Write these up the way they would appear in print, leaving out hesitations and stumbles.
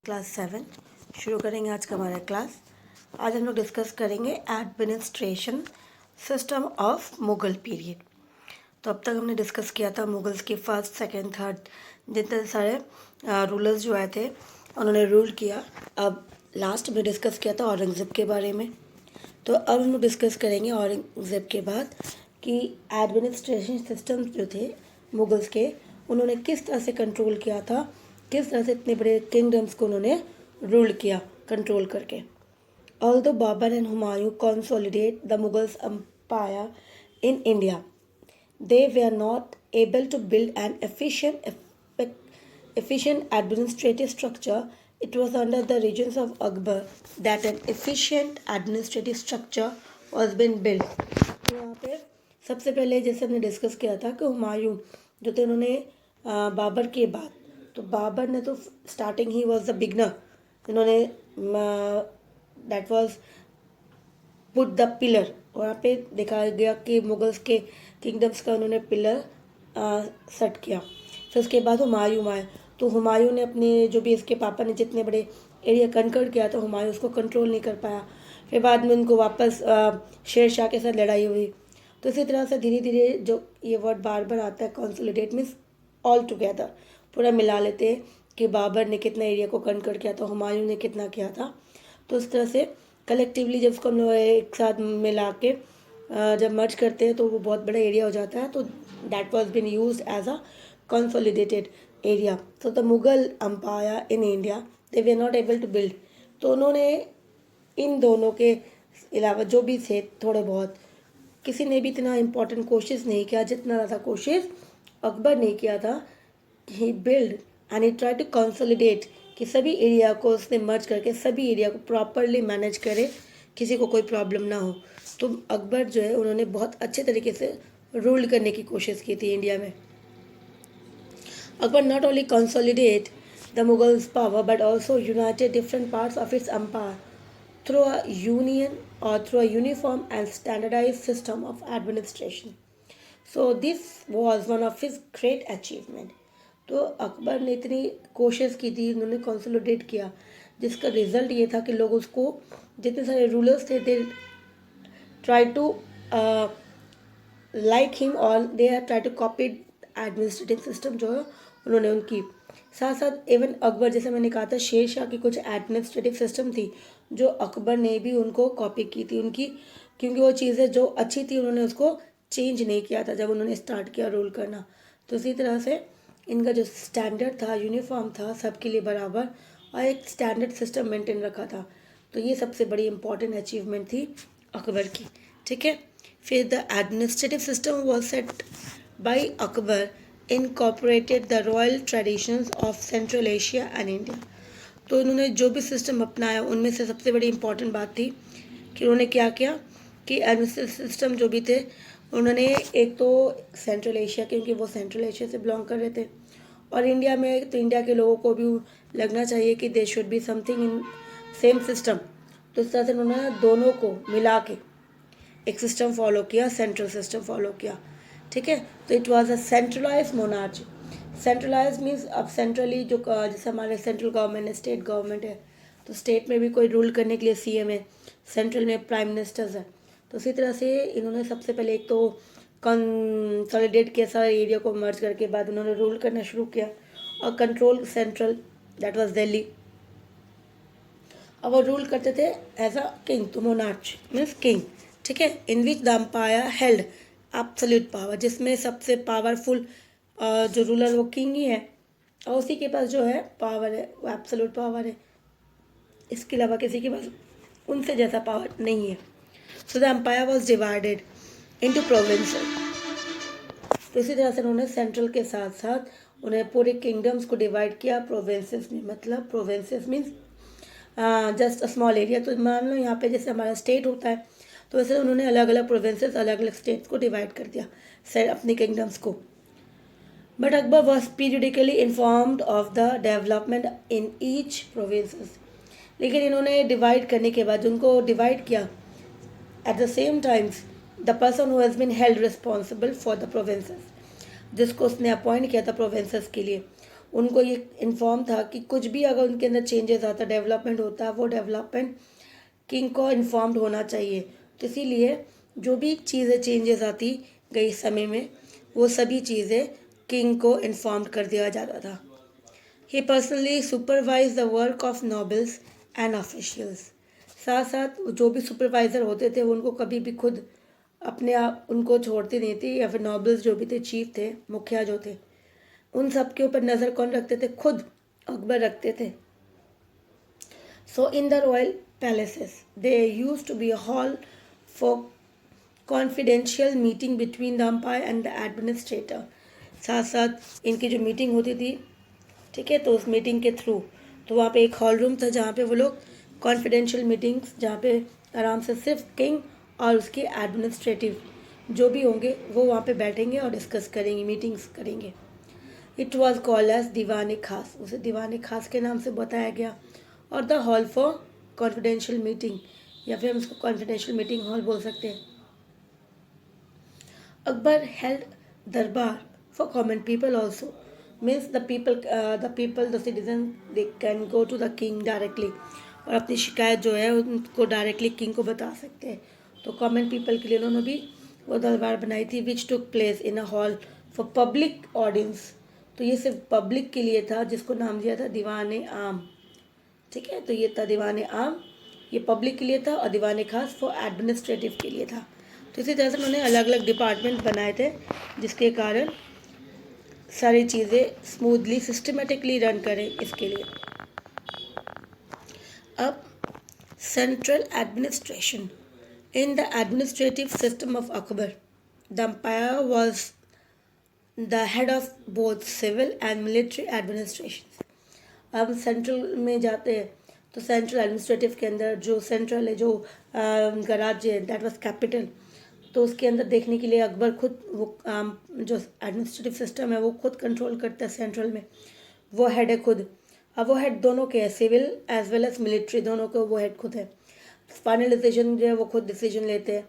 Class 7 शुरू करेंगे आज का हमारा क्लास। आज हम लोग डिस्कस करेंगे administration system of Mughal period. तो अब तक हमने डिस्कस किया था मुग़ल्स के फर्स्ट सेकंड थर्ड जितने सारे रूलर्स जो आए थे उन्होंने रूल किया। अब लास्ट में डिस्कस किया था औरंगज़ेब के बारे में। तो अब हम लोग डिस्कस करेंगे औरंगज़ेब के बाद कि एडमिनिस्ट्रेशन सिस्टम जो थे मुग़ल्स के उन्होंने किस तरह से कंट्रोल किया था, किस तरह से इतने बड़े किंगडम्स को उन्होंने रूल किया कंट्रोल करके। Although Babur and Humayun consolidate the Mughals empire in India, they were not able to build an efficient administrative structure. It was under the reigns of Akbar that an efficient administrative structure was been built. तो यहाँ पे सबसे पहले जैसे हमने discuss किया था कि हुमायूं जो थे उन्होंने बाबर के बाद, तो बाबर ने तो स्टार्टिंग ही वॉज द बिगनर, उन्होंने that was put the pillar. वहाँ पे देखा गया कि मुगल्स के किंगडम्स का उन्होंने पिलर सेट किया। फिर उसके बाद हुमायूं आए, तो हुमायूं ने अपने जो भी इसके पापा ने जितने बड़े एरिया कनकर किया था हुमायूं उसको कंट्रोल नहीं कर पाया। फिर बाद में उनको वापस शेर शाह के साथ लड़ाई हुई। तो इसी तरह से धीरे धीरे जो ये वर्ड बार बार आता है कंसोलिडेट मीन्स ऑल टुगेदर, पूरा मिला लेते हैं कि बाबर ने कितना एरिया को कनकर किया था, हुमायूं ने कितना किया था। तो इस तरह से कलेक्टिवली जब उसको हम लोग एक साथ मिला के जब मर्ज करते हैं तो वो बहुत बड़ा एरिया हो जाता है। तो that was been used as a consolidated area. So the Mughal empire in India they were not able to build. तो उन्होंने इन दोनों के अलावा जो भी थे थोड़े बहुत, किसी ने भी इतना इम्पोर्टेंट कोशिश नहीं किया जितना ज़्यादा कोशिश अकबर ने किया था। He build and he try to consolidate कि सभी एरिया को उसने मर्ज करके सभी एरिया को प्रॉपरली मैनेज करे, किसी को कोई प्रॉब्लम ना हो। तो अकबर जो है उन्होंने बहुत अच्छे तरीके से रूल करने की कोशिश की थी इंडिया में। Akbar not only consolidate the Mughals power but also united different parts of its empire through a union और through a uniform and standardize system of administration. So this was one of his great achievement. तो अकबर ने इतनी कोशिश की थी, उन्होंने consolidate किया, जिसका रिजल्ट ये था कि लोग उसको, जितने सारे रूलर्स थे they try to like him और they have try to copy administrative system जो है उन्होंने उनकी। साथ साथ इवन अकबर, जैसे मैंने कहा था शेर शाह की कुछ एडमिनिस्ट्रेटिव सिस्टम थी जो अकबर ने भी उनको कॉपी की थी उनकी, क्योंकि वो चीज़ें जो अच्छी थी उन्होंने उसको चेंज नहीं किया था जब उन्होंने स्टार्ट किया रूल करना। तो इसी तरह से इनका जो स्टैंडर्ड था यूनिफॉर्म था सबके लिए बराबर और एक स्टैंडर्ड सिस्टम मेंटेन रखा था। तो ये सबसे बड़ी इंपॉर्टेंट अचीवमेंट थी अकबर की। ठीक है, फिर the administrative system was set by Akbar incorporated the royal traditions of central Asia and India. तो इन्होंने जो भी सिस्टम अपनाया उनमें से सबसे बड़ी इंपॉर्टेंट बात थी कि उन्होंने क्या किया कि एडमिनिस्ट्रेटिव सिस्टम जो भी थे उन्होंने एक तो सेंट्रल एशिया, क्योंकि वो सेंट्रल एशिया से बिलोंग कर रहे थे, और इंडिया में, तो इंडिया के लोगों को भी लगना चाहिए कि they should be something in same system. तो इस तरह से उन्होंने दोनों को मिला के एक सिस्टम फॉलो किया, सेंट्रल सिस्टम फॉलो किया। ठीक है, तो it was a centralize monarchy. Centralize means अब सेंट्रली जो जैसे हमारे सेंट्रल गवर्नमेंट है, स्टेट गवर्नमेंट है, तो स्टेट में भी कोई रूल करने के लिए सीएम है, सेंट्रल में प्राइम मिनिस्टर्स है। तो इसी तरह से इन्होंने सबसे पहले एक तो कंसोलिडेट किया सारे एरिया को मर्ज करके, बाद उन्होंने रूल करना शुरू किया और control central, that was Delhi. अब वो रूल करते थे एज अ किंग, तो मोनार्च मीन्स किंग। ठीक है, in which the empire held absolute power, जिसमें सबसे पावरफुल जो रूलर वो किंग ही है और उसी के पास जो है पावर है वो एब्सोल्यूट पावर है, इसके अलावा किसी के पास उनसे जैसा पावर नहीं है। So the empire was divided into provinces. तो इसी तरह से उन्होंने सेंट्रल के साथ साथ उन्हें पूरे किंगडम्स को डिवाइड किया प्रोविंसेस में। मतलब provinces means just a small area. तो मान लो यहाँ पे जैसे हमारा स्टेट होता है, तो वैसे उन्होंने अलग अलग प्रोविंसेस, अलग अलग स्टेट्स को डिवाइड कर दिया अपने किंगडम्स को। But Akbar was periodically informed of the development in each provinces. लेकिन इन्होंने डिवाइड करने के बाद उनको डिवाइड किया, at the same times the person who has been held responsible for the provinces, जिसको उसने अपॉइंट किया था प्रोविंसेस के लिए, उनको ये इन्फॉर्म था कि कुछ भी अगर उनके अंदर चेंजेस आता, डेवलपमेंट होता, वो डेवलपमेंट किंग को इन्फॉर्म्ड होना चाहिए। तो इसीलिए जो भी चीज़ें चेंजेस आती गई समय में, वो सभी चीज़ें किंग को इन्फॉर्म कर दिया जाता था। He personally supervise the work of nobles and officials. साथ साथ जो भी सुपरवाइज़र होते थे वो उनको कभी भी खुद अपने आप उनको छोड़ते नहीं थे, या फिर नॉबल्स जो भी थे, चीफ थे, मुखिया जो थे, उन सब के ऊपर नज़र कौन रखते थे? खुद अकबर रखते थे। So in the royal palaces they use to be a hall for confidential meeting between the emperor and the administrator. साथ साथ इनकी जो मीटिंग होती थी, ठीक है, तो उस मीटिंग के थ्रू, तो वहाँ पे एक हॉल रूम था जहाँ पे वो लोग कॉन्फिडेंशियल मीटिंग्स, जहाँ पे आराम से सिर्फ किंग और उसके एडमिनिस्ट्रेटिव जो भी होंगे वो वहाँ पे बैठेंगे और डिस्कस करेंगे, मीटिंग्स करेंगे। इट वॉज कॉल्ड एज दीवान खास, उसे दीवान खास के नाम से बताया गया, और the hall for confidential meeting, या फिर हम उसको कॉन्फिडेंशियल मीटिंग हॉल बोल सकते हैं। Akbar held darbar for common people also. Means the citizens, they can go to the king directly और अपनी शिकायत जो है उनको डायरेक्टली किंग को बता सकते हैं। तो कॉमन पीपल के लिए उन्होंने भी वो दरबार बनाई थी, which took place in a hall for public audience. तो ये सिर्फ पब्लिक के लिए था, जिसको नाम दिया था दीवान आम। ठीक है, तो ये था दीवान आम, ये पब्लिक के लिए था, और दीवान खास फॉर एडमिनिस्ट्रेटिव के लिए था। तो इसी तरह से उन्होंने अलग अलग डिपार्टमेंट बनाए थे, जिसके कारण सारी चीज़ें स्मूथली सिस्टमेटिकली रन करें, इसके लिए। अब central administration. In the administrative system of Akbar, the empire was the head of both civil and military administration. अब सेंट्रल में जाते हैं तो सेंट्रल एडमिनिस्ट्रेटिव के अंदर जो सेंट्रल है, जो उनका राज्य है, दैट वाज कैपिटल, तो उसके अंदर देखने के लिए अकबर खुद वो जो एडमिनिस्ट्रेटिव सिस्टम है वो खुद कंट्रोल करता है सेंट्रल में, वो हेड है खुद। अब वो हेड दोनों के हैं, civil as well as military, दोनों को वो हेड खुद है। फाइनल डिसीजन जो है वो खुद डिसीजन लेते हैं,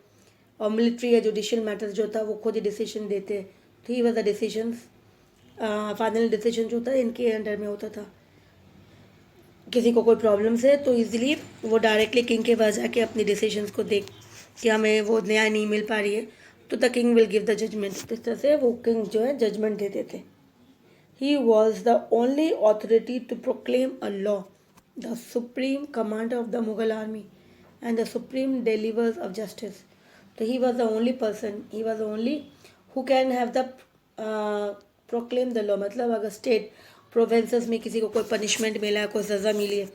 और मिलिट्री या जुडिशियल मैटर्स जो था वो खुद ही डिसीजन देते हैं। तो he was the decision, final decision जो था इनके अंडर में होता था। किसी को कोई प्रॉब्लम्स है तो इजीली वो डायरेक्टली किंग के पास जाके अपनी डिसीजंस को देख कि हमें वो न्याय नहीं मिल पा रही है, तो the king will give the judgement. इस तरह से वो किंग जो है जजमेंट देते थे। He was the only authority to proclaim a law, the supreme commander of the Mughal army and the supreme deliverers of justice. तो he was the only person, he was the only who can have the proclaim the law. मतलब अगर state provinces में किसी को कोई punishment मिला है, कोई सज़ा मिली है,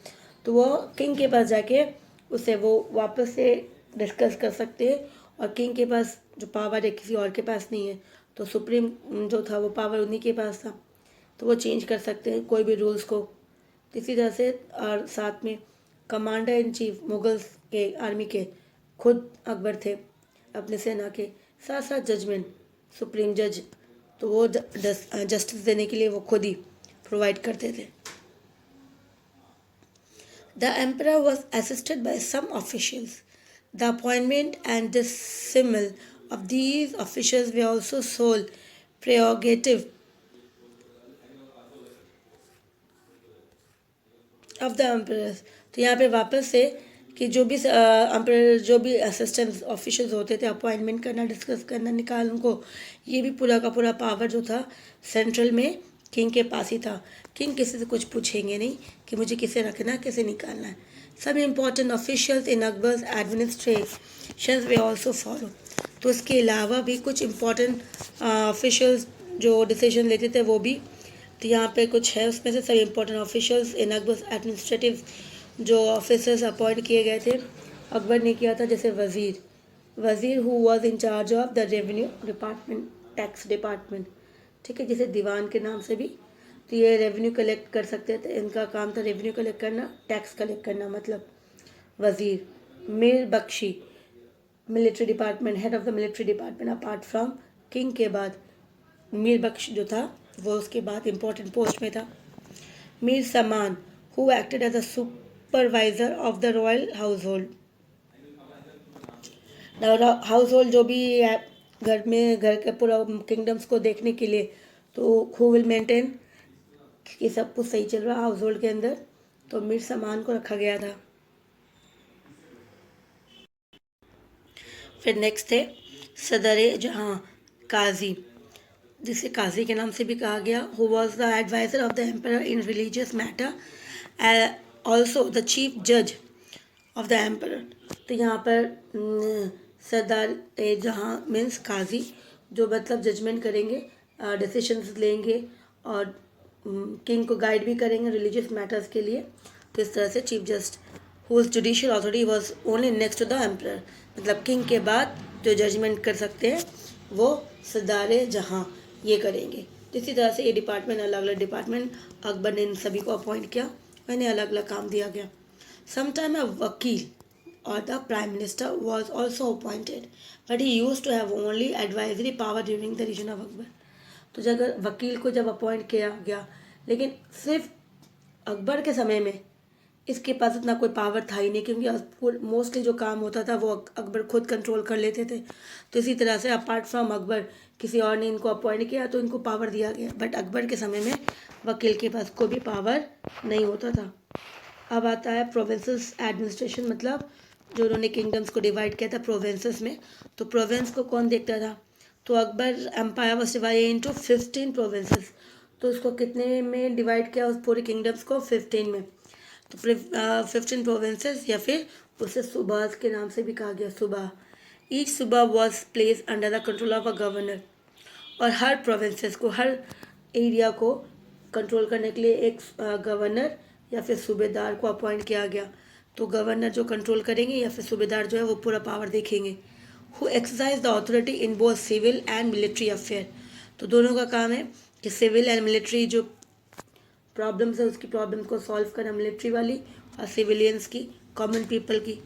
तो वो किंग के पास जाके उसे वो वापस से डिस्कस कर सकते हैं, और किंग के पास जो पावर है किसी और के पास नहीं है, तो सुप्रीम जो था वो पावर उन्हीं के पास था, तो वो चेंज कर सकते हैं कोई भी रूल्स को। इसी तरह से, और साथ में कमांडर इन चीफ मुगल्स के आर्मी के खुद अकबर थे, अपने सेना के साथ साथ जजमेंट, सुप्रीम जज, तो वो जस्टिस देने के लिए वो खुद ही प्रोवाइड करते थे। The emperor was assisted by some officials. The appointment and dismissal of these officials were also sole prerogative of the emperor. तो यहाँ पे वापस से कि जो भी एम्परर जो भी असिस्टेंट ऑफिशियल्स होते थे, अपॉइंटमेंट करना, डिस्कस करना, निकाल उनको, ये भी पूरा का पूरा पावर जो था सेंट्रल में किंग के पास ही था। किंग किसी से कुछ पूछेंगे नहीं कि मुझे किसे रखना है, किसे निकालना है। सब important officials in Akbar's administration way also follow. तो इसके अलावा भी कुछ इम्पॉर्टेंट ऑफिशियल्स जो डिसीजन लेते थे वो भी, तो यहाँ पे कुछ है उसमें से सब important officials in Akbar administrative जो ऑफिसर्स अपॉइंट किए गए थे अकबर ने किया था, जैसे वज़ीर who was in charge of the revenue department, tax department, ठीक है, जैसे दीवान के नाम से भी, तो ये रेवेन्यू कलेक्ट कर सकते थे, इनका काम था रेवेन्यू कलेक्ट करना, टैक्स कलेक्ट करना, मतलब वज़ीर। Mir Bakhshi military department, head of the military department, apart from king के बाद मीर बख्श जो था वो उसके बाद इम्पोर्टेंट पोस्ट में था। Mir Saman who acted as a supervisor of the royal household. Household जो भी घर में, घर के पूरा किंगडम्स को देखने के लिए, तो हु विल मेंटेन कि सब कुछ सही चल रहा हाउस होल्ड के अंदर, तो मिड सामान को रखा गया था। फिर नेक्स्ट थे सदर जहाँ काजी, जिसे काजी के नाम से भी कहा गया, who was the advisor of the emperor in religious matter, also the chief जज ऑफ द एम्पर। तो यहाँ पर सरदार जहाँ मीन्स काजी, जो मतलब जजमेंट करेंगे, डिसीशंस लेंगे और किंग को गाइड भी करेंगे रिलीजियस मैटर्स के लिए। तो इस तरह से chief justice whose judicial authority was only next to the emperor, मतलब किंग के बाद जो जजमेंट कर सकते हैं वो सरदार जहाँ ये करेंगे। इसी तरह से ये डिपार्टमेंट, अलग अलग डिपार्टमेंट अकबर ने इन सभी को अपॉइंट किया, इन्हें अलग अलग काम दिया गया। समटाइम अ वकील or the prime minister was also appointed, but he used to have only advisory power during the reign of Akbar। तो जब वकील को जब अपॉइंट किया गया, लेकिन सिर्फ अकबर के समय में इसके पास इतना कोई पावर था ही नहीं, क्योंकि मोस्टली जो काम होता था वो अकबर खुद कंट्रोल कर लेते थे। तो इसी तरह से अपार्ट फ्रॉम अकबर किसी और ने इनको अपॉइंट किया तो इनको पावर दिया गया, बट अकबर के समय में वकील के पास कोई भी पावर नहीं होता था। अब आता है प्रोविंसेस एडमिनिस्ट्रेशन, मतलब जो उन्होंने किंगडम्स को डिवाइड किया था प्रोविंसेस में। तो प्रोविंस को कौन देखता था? तो Akbar empire was divided into 15 provinces. तो उसको कितने में डिवाइड किया, उस पूरे किंगडम्स को 15 में। तो 15 प्रोविंसेस, या फिर उसे सूबास के नाम से भी कहा गया, सूबा। Each suba was place under the control of a governor, और हर प्रोविंसेस को, हर एरिया को कंट्रोल करने के लिए एक गवर्नर या फिर सूबेदार को अपॉइंट किया गया। तो गवर्नर जो कंट्रोल करेंगे या फिर सूबेदार जो है वो पूरा पावर देखेंगे। Who exercise the authority in both civil and military affair. तो दोनों का काम है कि सिविल एंड मिलिट्री जो प्रॉब्लम्स है उसकी प्रॉब्लम को सॉल्व करना, मिलिट्री वाली, और सिविलियंस की, कॉमन पीपल की।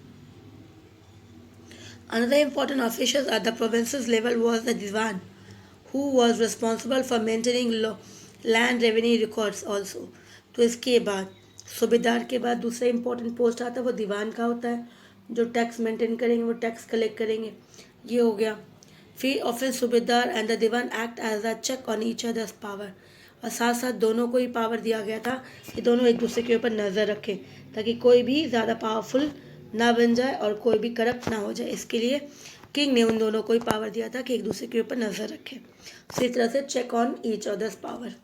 Another important officials at the provinces level was the Diwan, who was responsible for maintaining land revenue records also। तो इसके बाद सूबेदार के बाद दूसरा इंपॉर्टेंट पोस्ट आता है वो दीवान का होता है, जो टैक्स मेंटेन करेंगे, वो टैक्स कलेक्ट करेंगे। ये हो गया। फिर office subedar and the diwan act as a check on each others power, और साथ साथ दोनों को ही पावर दिया गया था कि दोनों एक दूसरे के ऊपर नज़र रखें, ताकि कोई भी ज़्यादा पावरफुल ना बन जाए और कोई भी करप्ट ना हो जाए। इसके लिए किंग ने उन दोनों को ही पावर दिया था कि एक दूसरे के ऊपर नज़र रखें। इसी तरह से check on each others power.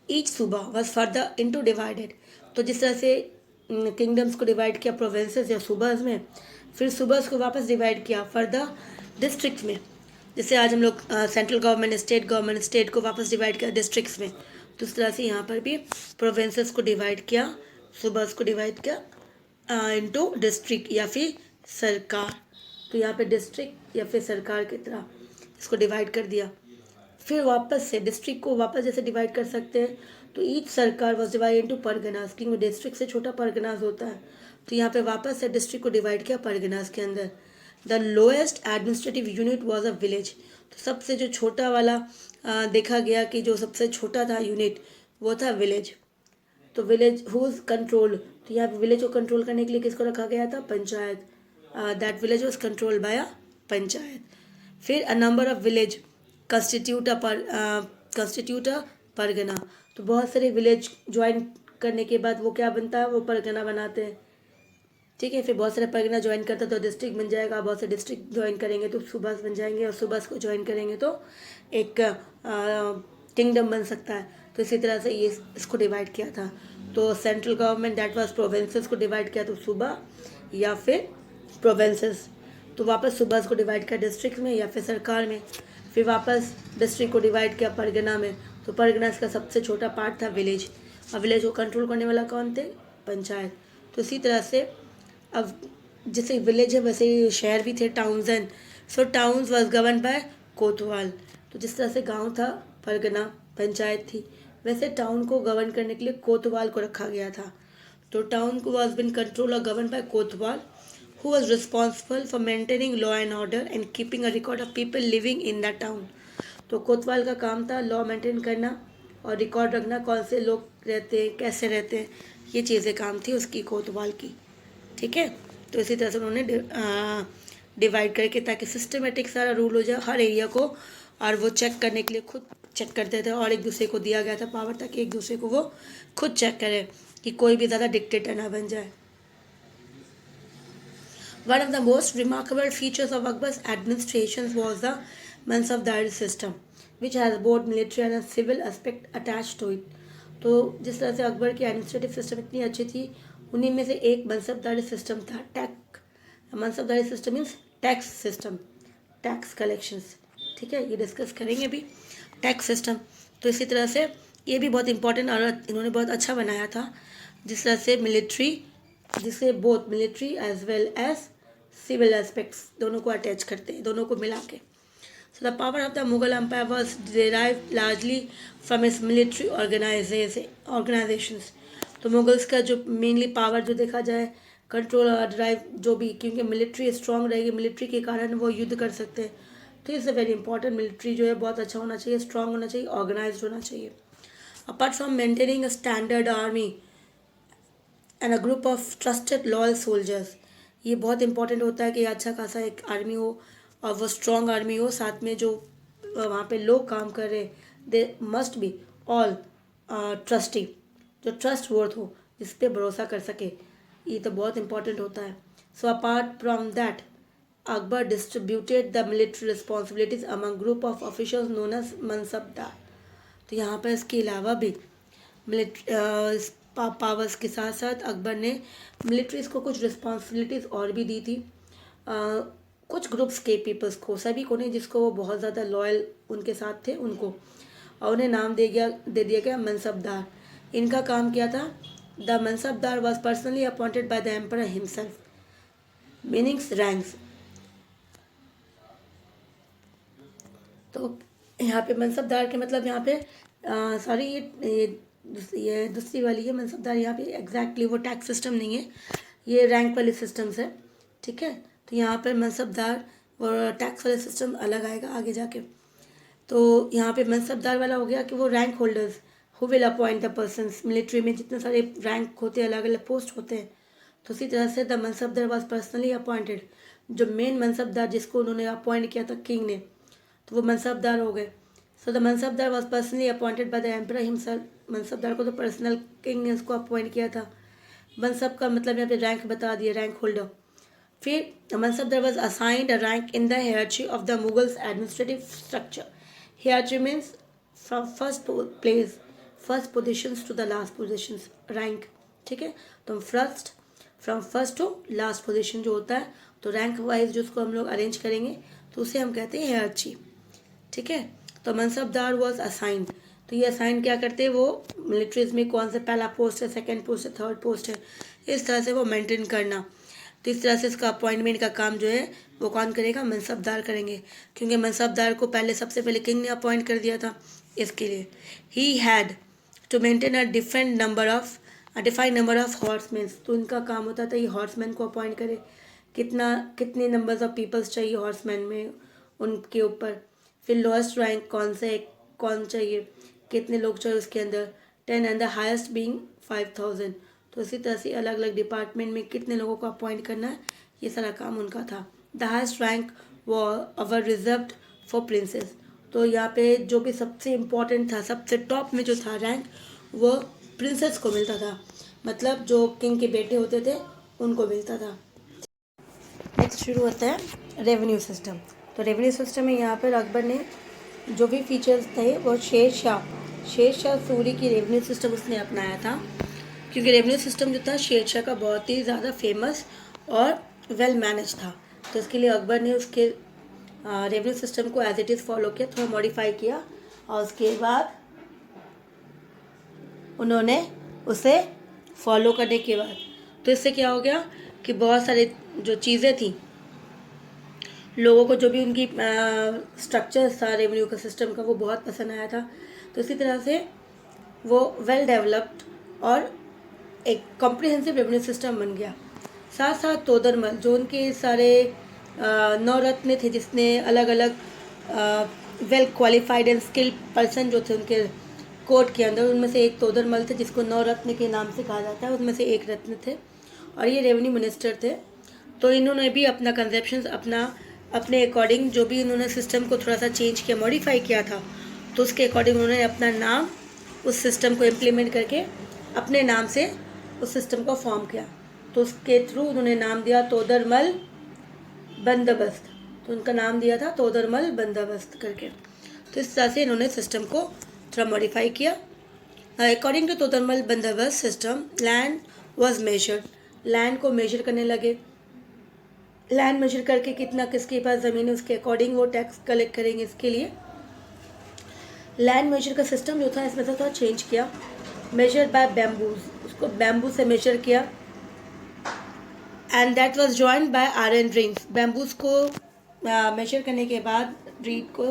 Each suba was further into divided. तो जिस तरह से किंगडम्स को डिवाइड किया प्रोविंसेस या सूबाज में, फिर सूबाज को वापस डिवाइड किया फर्दर डिस्ट्रिक्ट्स में। जैसे आज हम लोग सेंट्रल गवर्नमेंट, स्टेट को वापस डिवाइड किया डिस्ट्रिक्ट्स में, तो इस तरह से यहाँ पर भी प्रोविंसेस को डिवाइड किया, सूबाज को डिवाइड किया इनटू डिस्ट्रिक्ट या फिर सरकार। तो यहाँ पे डिस्ट्रिक्ट या फिर सरकार की तरह इसको डिवाइड कर दिया। फिर वापस से डिस्ट्रिक्ट को वापस जैसे डिवाइड कर सकते हैं, तो ईच सरकार वॉज डिवाइड इनटू परगनास, क्योंकि डिस्ट्रिक्ट से छोटा परगनास होता है। तो यहाँ पे वापस से डिस्ट्रिक्ट को डिवाइड किया परगनास के अंदर। The lowest administrative unit was a village. तो सबसे जो छोटा वाला देखा गया कि जो सबसे छोटा था यूनिट वो था विलेज। तो विलेज हुज कंट्रोल, तो यहाँ पे विलेज को कंट्रोल करने के लिए किसको रखा गया था? Panchayat. That village was controlled by a panchayat. फिर a number of village constitute a pargana. तो बहुत सारे विलेज ज्वाइन करने के बाद वो क्या बनता है? वो परगना बनाते हैं, ठीक है। फिर बहुत सारे परगना ज्वाइन करता तो डिस्ट्रिक्ट बन जाएगा, बहुत से डिस्ट्रिक्ट ज्वाइन करेंगे तो सूबास बन जाएंगे, और सूबास को ज्वाइन करेंगे तो एक किंगडम बन सकता है। तो इसी तरह से ये इसको डिवाइड किया था। तो central government that was provinces को डिवाइड किया तो सूबा या फिर प्रोविंसेस। तो वापस सूबास को डिवाइड किया डिस्ट्रिक्ट में या फिर सरकार में। फिर वापस डिस्ट्रिक्ट को डिवाइड किया परगना में। तो परगना इसका सबसे छोटा पार्ट था विलेज, और विलेज को कंट्रोल करने वाला कौन थे? पंचायत। तो इसी तरह से अब जैसे विलेज है वैसे ही शहर भी थे, towns and so towns was govern by कोतवाल। तो जिस तरह से गांव था, परगना, पंचायत थी, वैसे टाउन को गवर्न करने के लिए कोतवाल को रखा गया था। तो टाउन को वाज बिन कंट्रोल और govern by Kotwal, who was responsible for maintaining law and order and keeping a record of people living in that town। तो कोतवाल का काम था लॉ मेंटेन करना और रिकॉर्ड रखना, कौन से लोग रहते हैं, कैसे रहते हैं, ये चीज़ें काम थी उसकी, कोतवाल की, ठीक है। तो इसी तरह से उन्होंने डिवाइड करके ताकि सिस्टमेटिक सारा रूल हो जाए हर एरिया को, और वो चेक करने के लिए खुद चेक करते थे और एक दूसरे को दिया गया था पावर ताकि एक दूसरे को वो खुद चेक करे कि कोई भी ज़्यादा डिक्टेटर ना बन जाए. One of the most remarkable features of Akbar's administration was the Mansabdari system, which has both military and a civil aspect attached to it. तो जिस तरह से अकबर की एडमिनिस्ट्रेटिव सिस्टम इतनी अच्छी थी, उन्हीं में से एक मनसबदारी सिस्टम था. Mansabdari system means tax system, tax collections. ठीक है, ये डिस्कस करेंगे अभी टैक्स सिस्टम. तो इसी तरह से ये भी बहुत इंपॉर्टेंट और इन्होंने बहुत अच्छा बनाया था, जिस तरह से मिलिट्री, जिसे both military as well as civil aspects दोनों को अटैच करते हैं, दोनों को मिला के. So the power of the Mughal empire was derive largely from its military organisations. तो मुगल्स का जो मेनली पावर जो देखा जाए, कंट्रोल और ड्राइव जो भी, क्योंकि मिलिट्री स्ट्रांग रहेगी, मिलिट्री के कारण वो युद्ध कर सकते हैं. तो it's a very important. Military जो है बहुत अच्छा होना चाहिए, स्ट्रांग होना चाहिए, ऑर्गेनाइज होना चाहिए. Apart from maintaining a standard army and a group of trusted loyal soldiers, ये बहुत इंपॉर्टेंट होता है कि अच्छा खासा एक आर्मी हो और वो स्ट्रॉन्ग आर्मी हो. साथ में जो वहाँ पे लोग काम कर रहे, they must be all trustee, जो ट्रस्ट वर्थ हो, जिस पे भरोसा कर सके. ये तो बहुत इंपॉर्टेंट होता है. So apart from that Akbar distributed the military responsibilities among group of officers known as mansabdar. तो यहाँ पर इसके अलावा भी मिलिट्री पावर्स के साथ साथ अकबर ने मिलिट्रीज को कुछ रिस्पॉन्सिबिलिटीज़ और भी दी थी. कुछ ग्रुप्स के पीपल्स को, सभी को नहीं, जिसको वो बहुत ज़्यादा लॉयल उनके साथ थे उनको, और उन्हें नाम दे दिया गया मनसबदार. इनका काम क्या था? The mansabdar was personally appointed by the emperor himself, meanings ranks. तो यहाँ पे मनसबदार के मतलब यहाँ पे सॉरी ये दूसरी वाली है मनसबदार. यहाँ पे एग्जैक्टली वो टैक्स सिस्टम नहीं है, ये रैंक वाले सिस्टम्स है. ठीक है, तो यहाँ पर मनसबदार और टैक्स वाले सिस्टम अलग आएगा आगे जाके. तो यहाँ पे मनसबदार वाला हो गया कि वो rank holders who will appoint the persons. Military में जितने सारे रैंक होते हैं, अलग अलग पोस्ट होते हैं, तो उसी तरह से the mansabdar was personally appointed. जो मेन मनसबदार जिसको उन्होंने अपॉइंट किया था किंग ने, तो वो मनसबदार हो गए. So the mansabdar was personally appointed by the emperor himself. Mansabdar को तो पर्सनल किंग ने उसको अपॉइंट किया था. मनसब का मतलब यहाँ पे रैंक बता दिया, रैंक होल्डर. फिर mansabdar was assigned a rank in the hierarchy of the Mughals administrative structure. Hierarchy means from first positions to the last positions, rank. ठीक है, तो from first to last position जो होता है, तो रैंक वाइज जो उसको हम लोग अरेंज करेंगे तो उसे हम कहते हैं हियरarchy. ठीक है, तो मनसबदार वॉज असाइंड. तो ये असाइन क्या करते हैं, वो मिलिट्रीज में कौन सा पहला पोस्ट है, सेकंड पोस्ट है, थर्ड पोस्ट है, इस तरह से वो मेंटेन करना. तो इस तरह से इसका अपॉइंटमेंट का काम जो है वो कौन करेगा? मनसबदार करेंगे, क्योंकि मनसबदार को सबसे पहले किंग ने अपॉइंट कर दिया था. इसके लिए ही had to maintain a defined number of horseman. तो इनका काम होता था ये हॉर्समैन को अपॉइंट करे, कितने नंबर्स ऑफ पीपल्स चाहिए हॉर्समैन में, उनके ऊपर. फिर लोएस्ट रैंक कौन चाहिए, कितने लोग चाहिए उसके अंदर, 10 एंड द हाईएस्ट बीइंग 5000. तो इसी तरह से अलग अलग डिपार्टमेंट में कितने लोगों को अपॉइंट करना है, ये सारा काम उनका था. द हाईएस्ट रैंक वो अवर रिजर्व्ड फॉर प्रिंसेस. तो यहाँ पे जो भी सबसे इम्पोर्टेंट था, सबसे टॉप में जो था रैंक, वो प्रिंसेस को मिलता था, मतलब जो किंग के बेटे होते थे उनको मिलता था. नेक्स्ट शुरू होता है रेवेन्यू सिस्टम. तो रेवेन्यू सिस्टम में यहाँ पर अकबर ने जो भी फीचर्स थे वो शेर शाह सूरी की रेवेन्यू सिस्टम उसने अपनाया था, क्योंकि रेवेन्यू सिस्टम जो था शेर शाह का बहुत ही ज़्यादा फेमस और वेल मैनेज था. तो इसके लिए अकबर ने उसके रेवेन्यू सिस्टम को एज इट इज़ फॉलो किया, थोड़ा मॉडिफाई किया, और उसके बाद उन्होंने उसे फॉलो करने के बाद तो इससे क्या हो गया कि बहुत सारे जो चीज़ें थी, लोगों को जो भी उनकी स्ट्रक्चर था रेवेन्यू का सिस्टम का, वो बहुत पसंद आया था. तो इसी तरह से वो वेल डेवलप्ड और एक कॉम्प्रिहेंसिव रेवेन्यू सिस्टम बन गया. साथ साथ तोदरमल जो उनके सारे नवरत्न थे, जिसने अलग अलग well qualified and skilled person जो थे उनके कोर्ट के अंदर, उनमें से एक तोदरमल थे जिसको नवरत्न के नाम से कहा जाता है, उनमें से एक रत्न थे और ये रेवेन्यू मिनिस्टर थे. तो इन्होंने भी अपना कंसेप्शन अपने अकॉर्डिंग जो भी इन्होंने सिस्टम को थोड़ा सा चेंज किया, मॉडिफाई किया था, तो उसके अकॉर्डिंग उन्होंने अपना नाम उस सिस्टम को इम्प्लीमेंट करके अपने नाम से उस सिस्टम को फॉर्म किया। तो उसके थ्रू उन्होंने नाम दिया तोदरमल बंदोबस्त। तो उनका नाम दिया था तोदरमल बंदोबस्त करके। तो इस तरह से इन्होंने सिस्टम को थोड़ा मॉडिफाई किया। अकॉर्डिंग टू तोदरमल बंदोबस्त system, land was measured. Land को मेजर करने लगे। लैंड मेजर करके कितना किसके पास ज़मीन है उसके अकॉर्डिंग वो टैक्स कलेक्ट करेंगे। इसके लिए लैंड मेजर का सिस्टम जो था इसमें से थोड़ा चेंज किया। मेजर्ड बाय बैम्बूज, उसको बैम्बू से मेजर किया। And that was joined by iron rings. Bamboos को मेजर करने के बाद रीड को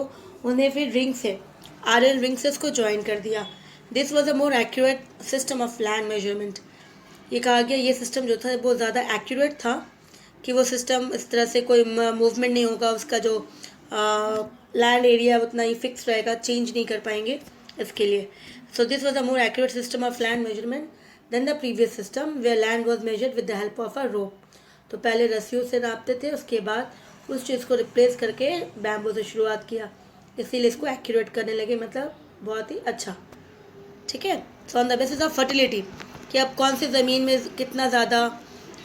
उन्हें फिर रिंग से आयरन रिंग से उसको ज्वाइन कर दिया। This was a more accurate system of land measurement. ये कहा गया ये सिस्टम जो था बहुत ज़्यादा एक्यूरेट था कि वो सिस्टम इस तरह से कोई मूवमेंट नहीं होगा, उसका जो लैंड एरिया उतना ही फिक्स रहेगा, चेंज नहीं कर पाएंगे इसके लिए। So this was a more accurate system of land measurement than the previous system where land was measured with the help of a rope. तो पहले रस्सियों से नापते थे, उसके बाद उस चीज़ को रिप्लेस करके बैम्बू से शुरुआत किया, इसीलिए इसको एक्यूरेट करने लगे, मतलब बहुत ही अच्छा। ठीक है। So on the basis of fertility कि अब कौन सी ज़मीन में कितना ज़्यादा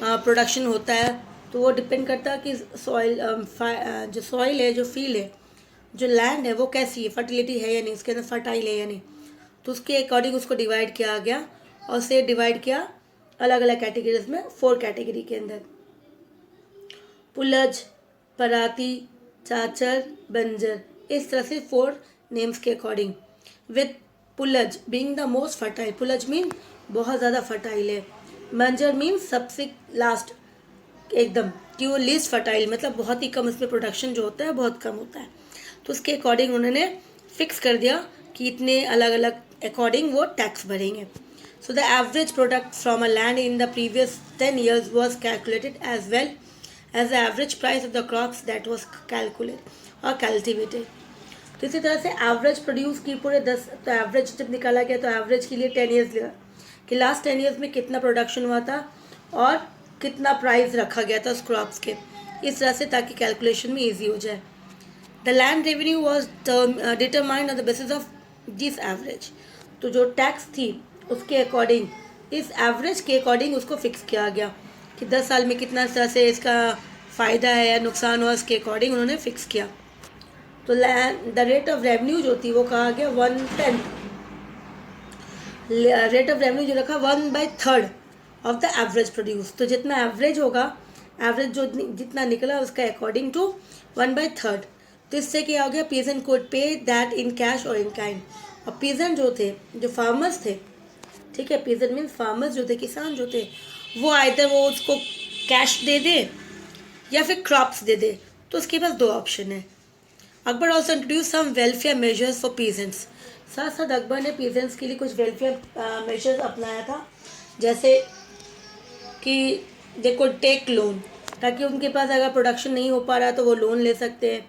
प्रोडक्शन होता है, तो वो डिपेंड करता है कि सॉइल जो सॉइल है, जो फील्ड है, जो लैंड है वो कैसी है, फर्टिलिटी है या नहीं, उसके अंदर फर्टाइल है या नहीं। तो उसके अकॉर्डिंग उसको डिवाइड किया गया और उसे डिवाइड किया अलग अलग कैटेगरीज में, 4 कैटेगरी के अंदर, पुलज, पराती, चाचर, बंजर, इस तरह से 4 नेम्स के according. With polaj being the most fertile, polaj mean बहुत ज़्यादा फर्टाइल है, बंजर मीन सबसे लास्ट एकदम कि वो लीस्ट फर्टाइल, मतलब बहुत ही कम, उसमें प्रोडक्शन जो होता है बहुत कम होता है। तो उसके अकॉर्डिंग उन्होंने फिक्स कर दिया कि इतने अलग अलग अकॉर्डिंग वो टैक्स भरेंगे। So the average product from a land in the previous 10 years was calculated as well as the average price of the crops that was calculated or cultivated। तो इसी तरह से एवरेज प्रोड्यूस की पूरे 10, तो average जब निकाला गया तो एवरेज के लिए 10 years लगा कि लास्ट 10 years में कितना प्रोडक्शन हुआ था और कितना प्राइस रखा गया था उस क्रॉप्स के, इस तरह से, ताकि कैलकुलेशन में ईजी हो जाए। The land revenue was determined on the basis of this average. तो जो टैक्स थी उसके अकॉर्डिंग, इस एवरेज के अकॉर्डिंग उसको फिक्स किया गया कि 10 साल में कितना इस तरह से इसका फ़ायदा है या नुकसान हुआ, उसके अकॉर्डिंग उन्होंने फिक्स किया। तो द रेट ऑफ रेवेन्यू जो थी वो कहा गया 1/10, रेट ऑफ रेवेन्यू जो रखा 1/3 ऑफ द एवरेज प्रोड्यूस। तो जितना एवरेज होगा, एवरेज जो जितना निकला उसका अकॉर्डिंग टू 1/3। तो इससे क्या हो गया, पीजेंट कोड पे दैट इन कैश और इन काइंड। और पीजेंट जो थे, जो फार्मर्स थे, ठीक है, पीजेंट मीन्स फार्मर्स जो थे, किसान जो थे, वो आइदर वो उसको कैश दे दे या फिर क्रॉप्स दे दे। तो उसके पास 2 ऑप्शन है। Akbar also introduce some welfare measures for peasants. साथ साथ अकबर ने पीजेंट्स के लिए कुछ वेलफेयर मेजर्स अपनाया था, जैसे कि दे कुड टेक लोन, ताकि उनके पास अगर प्रोडक्शन नहीं हो पा रहा तो वो लोन ले सकते हैं।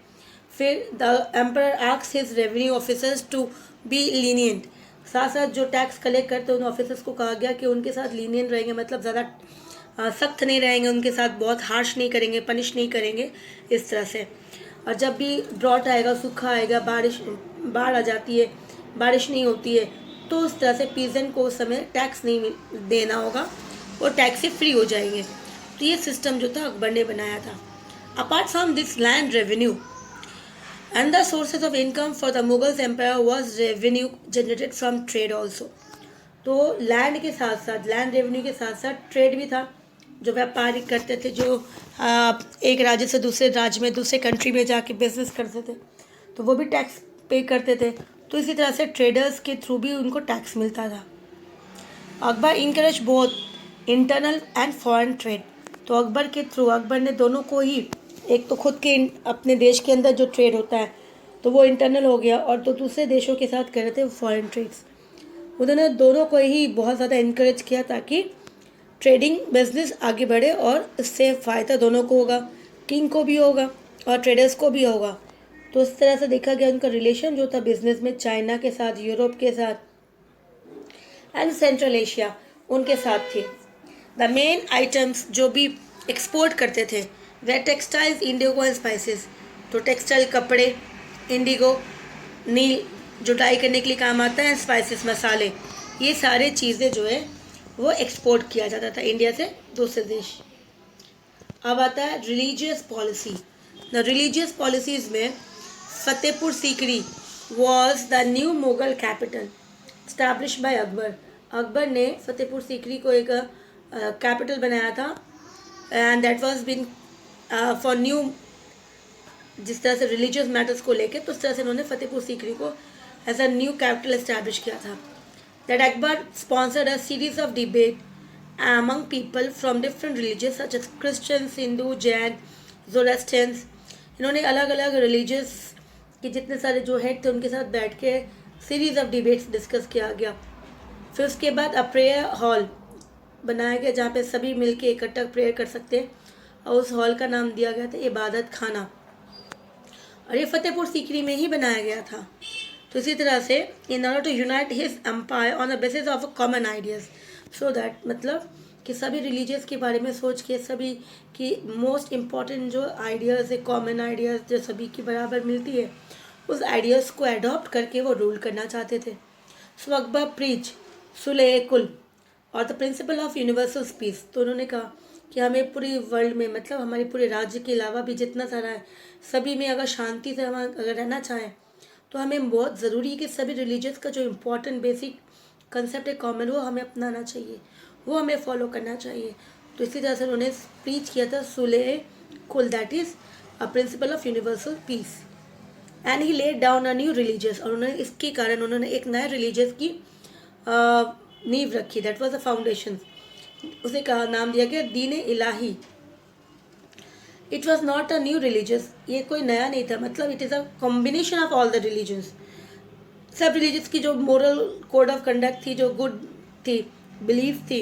फिर the emperor asked his revenue officers to be lenient. साथ साथ जो टैक्स कलेक्ट करते हैं उन ऑफिसर्स को कहा गया कि उनके साथ लीनियंट रहेंगे, मतलब ज़्यादा सख्त नहीं रहेंगे, उनके साथ बहुत हार्श नहीं करेंगे, पनिश नहीं करेंगे, इस तरह से। और जब भी ड्रॉट आएगा, सूखा आएगा, बाढ़ आ जाती है, बारिश नहीं होती है, तो उस तरह से पीजेंट को उस समय टैक्स नहीं देना होगा, वो टैक्स से फ्री हो जाएंगे। तो ये सिस्टम जो था अकबर ने बनाया था। Apart from this land revenue and the sources of income for the Mughals empire was revenue generated from trade also। तो लैंड के साथ साथ, लैंड रेवेन्यू के साथ साथ ट्रेड भी था, जो व्यापारी करते थे, जो एक राज्य से दूसरे राज्य में, दूसरे कंट्री में जाके बिजनेस करते थे, तो वो भी टैक्स पे करते थे। तो इसी तरह से ट्रेडर्स के थ्रू भी उनको टैक्स मिलता था। Akbar encourage both internal and foreign trade. तो अकबर के थ्रू, अकबर ने दोनों को ही, एक तो खुद के अपने देश के अंदर जो ट्रेड होता है तो वो इंटरनल हो गया, और तो दूसरे देशों के साथ कर रहे थे फॉरेन ट्रेड्स। उन्होंने दोनों को ही बहुत ज़्यादा इनकरेज किया ताकि ट्रेडिंग बिजनेस आगे बढ़े और इससे फ़ायदा दोनों को होगा, किंग को भी होगा और ट्रेडर्स को भी होगा। तो इस तरह से देखा गया उनका रिलेशन जो था बिजनेस में चाइना के साथ, यूरोप के साथ एंड सेंट्रल एशिया उनके साथ थे। द मेन आइटम्स जो भी एक्सपोर्ट करते थे वे टेक्सटाइल्स, इंडिगो एंड स्पाइसेस। तो टेक्सटाइल कपड़े, इंडिगो, नील जो ड्राई करने के लिए काम आता है, स्पाइसेस मसाले, ये सारे चीज़ें जो है वो एक्सपोर्ट किया जाता था इंडिया से दूसरे देश। अब आता है religious policy. The religious policies में Fatehpur Sikri was the new Mughal capital establish by Akbar. Akbar ने फतेहपुर सीकरी को एक कैपिटल बनाया था, and that was been for new, जिस तरह से रिलीजियस मैटर्स को लेके, तो उस तरह से उन्होंने फतेहपुर सीकरी को as a new capital establish किया था। That Akbar sponsored a series of debate among people from different religions such as Christians, Hindu, Jain, Zoroastrians। इन्होंने अलग अलग रिलीजियस के जितने सारे जो हेड थे उनके साथ बैठ के सीरीज ऑफ डिबेट्स डिस्कस किया गया। फिर उसके बाद अ प्रेयर हॉल बनाया गया जहाँ पे सभी मिलके इकट्ठा प्रेयर कर सकते हैं, और उस हॉल का नाम दिया गया था इबादत खाना, और ये फतेहपुर सीकरी में ही बनाया गया था। तो इसी तरह से in order to unite his empire on the basis of common ideas, so that मतलब कि सभी रिलीजियस के बारे में सोच के सभी की मोस्ट इम्पॉर्टेंट जो आइडियाज़ है, कॉमन आइडियाज़ जो सभी की बराबर मिलती है, उस आइडियाज़ को अडॉप्ट करके वो रूल करना चाहते थे। सो अकबर प्रीच सुलह कुल और the principle of universal peace. तो उन्होंने कहा कि हमें पूरी वर्ल्ड में, मतलब हमारे पूरे राज्य के अलावा भी जितना सारा है, सभी में अगर शांति से हम अगर रहना चाहें तो हमें बहुत ज़रूरी है कि सभी रिलीजियस का जो इम्पोर्टेंट बेसिक कंसेप्ट है कॉमन, वो हमें अपनाना चाहिए, वो हमें फॉलो करना चाहिए। तो इसी तरह से उन्होंने प्रीच किया था सुलह कुल, that is a principle of universal peace, and he laid down a new religious. और उन्होंने इसके कारण उन्होंने एक नए रिलीजियस की नींव रखी, दैट वाज द फाउंडेशन। उसे कहा, नाम दिया गया Din Ilahi. It was not a new religious, ये कोई नया नहीं था, मतलब it is a combination of all the religions. सब रिलीजियस की जो मोरल कोड ऑफ कंडक्ट थी, जो गुड थी, बिलीफ थी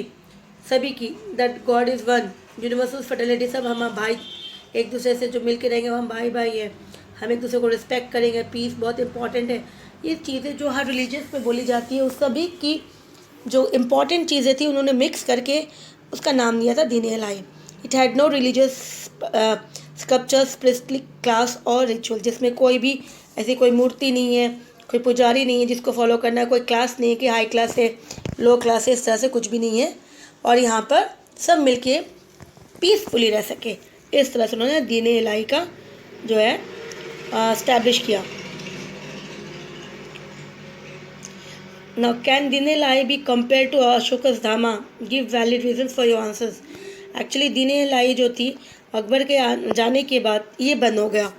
सभी की, that God is one, universal fertility, सब हम भाई, एक दूसरे से जो मिल के रहेंगे हम भाई भाई हैं, हम एक दूसरे को रिस्पेक्ट करेंगे, पीस बहुत इंपॉर्टेंट है। ये चीज़ें जो हर रिलीजियस में बोली जाती है, उस सभी की जो इम्पॉर्टेंट चीज़ें थी उन्होंने मिक्स करके उसका नाम दिया था Din Ilahi. It had no religious sculptures, priestly class और रिचुअल, जिसमें कोई भी ऐसी कोई मूर्ति नहीं है, कोई पुजारी नहीं है जिसको फॉलो करना है, कोई क्लास नहीं है कि हाई क्लास है लो क्लास है, इस तरह से कुछ भी नहीं है, और यहाँ पर सब मिलके पीसफुली रह सके, इस तरह से उन्होंने दीन इलाही का जो है इस्टेब्लिश किया। Now, can Dine Lai be compared to Ashoka's Dhama? Give valid reasons for your answers. Actually, Dine Lai जो थी अकबर के जाने के बाद ये बंद हो गया,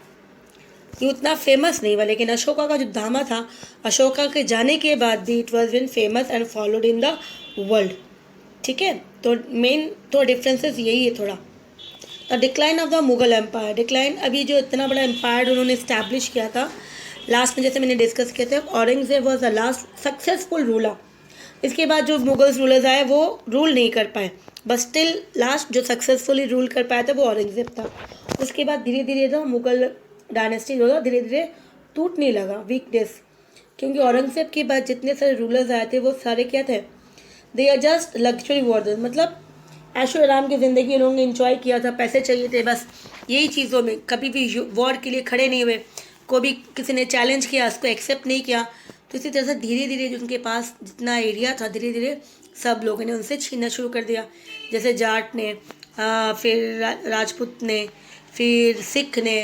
ये उतना फेमस नहीं हुआ, लेकिन अशोका का जो धामा था, अशोका के जाने के बाद भी it was been famous and followed in the world. ठीक है, तो मेन तो डिफरेंसेस यही है थोड़ा। The decline of the Mughal empire, decline, अभी जो इतना बड़ा एम्पायर उन्होंने इस्टेब्लिश किया था, लास्ट में जैसे मैंने डिस्कस किया था, Aurangzeb was the last successful ruler. इसके बाद जो मुगल्स रूलर्स आए वो रूल नहीं कर पाए, बस स्टिल लास्ट जो सक्सेसफुली रूल कर पाया था वो औरंगजेब था। उसके बाद धीरे धीरे जो मुगल डायनेस्टी जो था धीरे धीरे टूटने लगा, वीकनेस, क्योंकि औरंगजेब के बाद जितने सारे रूलर्स आए थे वो सारे क्या थे, दे आर जस्ट लग्जरी वॉर्डर्स, मतलब ऐशो आराम की ज़िंदगी उन्होंने इंजॉय किया था, पैसे चाहिए थे बस, यही चीज़ों में कभी भी वॉर के लिए खड़े नहीं हुए, को भी किसी ने चैलेंज किया उसको एक्सेप्ट नहीं किया। तो इसी तरह से धीरे धीरे जो उनके पास जितना एरिया था धीरे धीरे सब लोगों ने उनसे छीनना शुरू कर दिया, जैसे जाट ने, फिर राजपूत ने, फिर सिख ने,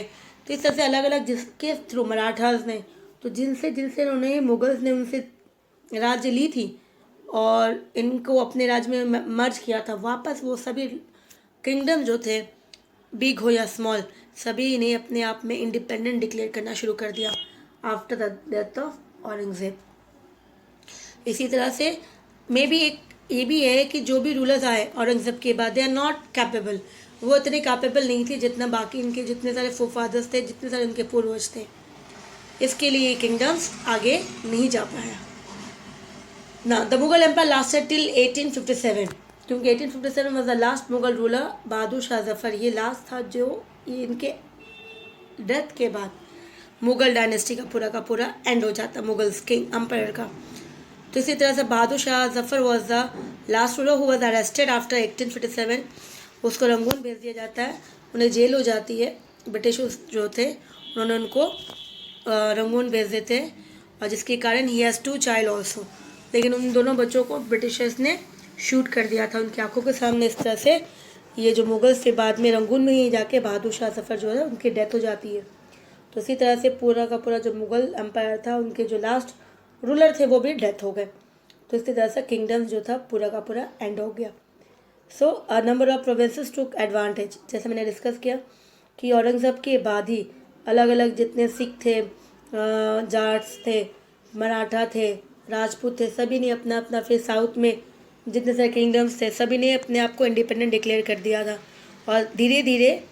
तो इस तरह से अलग अलग जिसके थ्रू मराठास ने, तो जिनसे जिनसे उन्होंने मुगल्स ने उनसे राज्य ली थी और इनको अपने राज्य में मर्ज किया था वापस, वो सभी किंगडम जो थे बिग हो या स्मॉल, सभी ने अपने आप में इंडिपेंडेंट डिक्लेयर करना शुरू कर दिया after the death of Aurangzeb. इसी तरह से मे भी एक ये भी है कि जो भी रूलर्स आए औरंगजेब के बाद, दे आर नॉट कैपेबल, वो इतने कैपेबल नहीं थे जितना बाकी इनके जितने सारे फोफादर्स थे, जितने सारे उनके पूर्वज थे, इसके लिए ये किंगडम्स आगे नहीं जा पाया ना। The Mughal empire lasted till 1857, क्योंकि 1857 was the last Mughal ruler Bahadur Shah Zafar, ये लास्ट था जो ये इनके डेथ के बाद मुगल डायनेस्टी का पूरा एंड हो जाता, मुगल्स किंग एम्पायर का। तो इसी तरह से Bahadur Shah Zafar was the last ruler who was arrested after 1857, उसको रंगून भेज दिया जाता है, उन्हें जेल हो जाती है, ब्रिटिश जो थे उन्होंने उनको रंगून भेज देते हैं, और जिसके कारण ही हैज़ 2 चाइल्ड ऑल्सो। लेकिन उन दोनों बच्चों को ब्रिटिशर्स ने शूट कर दिया था उनकी आंखों के सामने। इस तरह से ये जो मुगल्स थे बाद में रंगून में ही जाके बहादुर शाह जफर जो है उनकी डेथ हो जाती है। तो इसी तरह से पूरा का पूरा जो मुग़ल एम्पायर था उनके जो लास्ट रूलर थे वो भी डेथ हो गए। तो इसी तरह से किंगडम्स जो था पूरा का पूरा एंड हो गया। So a number of provinces took advantage, जैसे मैंने डिस्कस किया कि औरंगज़ेब के बाद ही अलग अलग जितने सिख थे, जाट्स थे, मराठा थे, राजपूत थे, सभी ने अपना अपना, फिर साउथ में जितने सारे किंगडम्स थे सभी ने अपने आप को इंडिपेंडेंट डिक्लेयर कर दिया था। और धीरे धीरे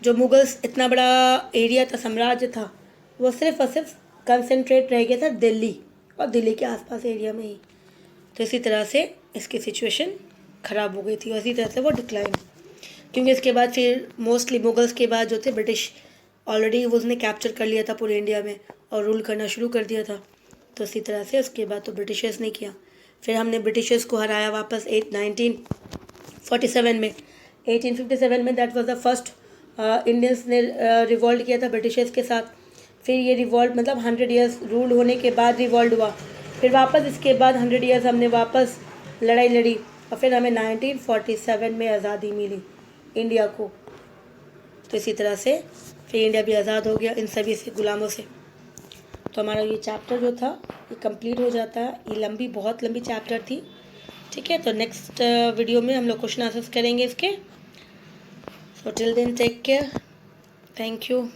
जो मुगल्स इतना बड़ा एरिया था, साम्राज्य था, वो सिर्फ और सिर्फ कंसंट्रेट रह गया था दिल्ली और दिल्ली के आसपास एरिया में ही। तो इसी तरह से इसकी सिचुएशन ख़राब हो गई थी और इसी तरह से वो डिक्लाइन, क्योंकि इसके बाद फिर मोस्टली मुगल्स के बाद जो थे ब्रिटिश ऑलरेडी वो उसने कैप्चर कर लिया था पूरे इंडिया में और रूल करना शुरू कर दिया था। तो इसी तरह से उसके बाद तो ब्रिटिशर्स ने किया। फिर हमने ब्रिटिशर्स को हराया वापस 1947 में। 1857 में that was the first Indians ने रिवॉल्ट किया था ब्रिटिशर्स के साथ। फिर ये रिवॉल्ट मतलब 100 ईयर्स रूल होने के बाद रिवॉल्ट हुआ। फिर वापस इसके बाद 100 ईयर्स हमने वापस लड़ाई लड़ी और फिर हमें 1947 में आज़ादी मिली इंडिया को। तो इसी तरह से फिर इंडिया भी आज़ाद हो गया इन सभी से गुलामों से। तो हमारा ये चैप्टर जो था ये कंप्लीट हो जाता है। ये लंबी, बहुत लंबी चैप्टर थी, ठीक है। तो नेक्स्ट वीडियो में हम लोग क्वेश्चन आंसर्स करेंगे इसके। So till then take care, thank you.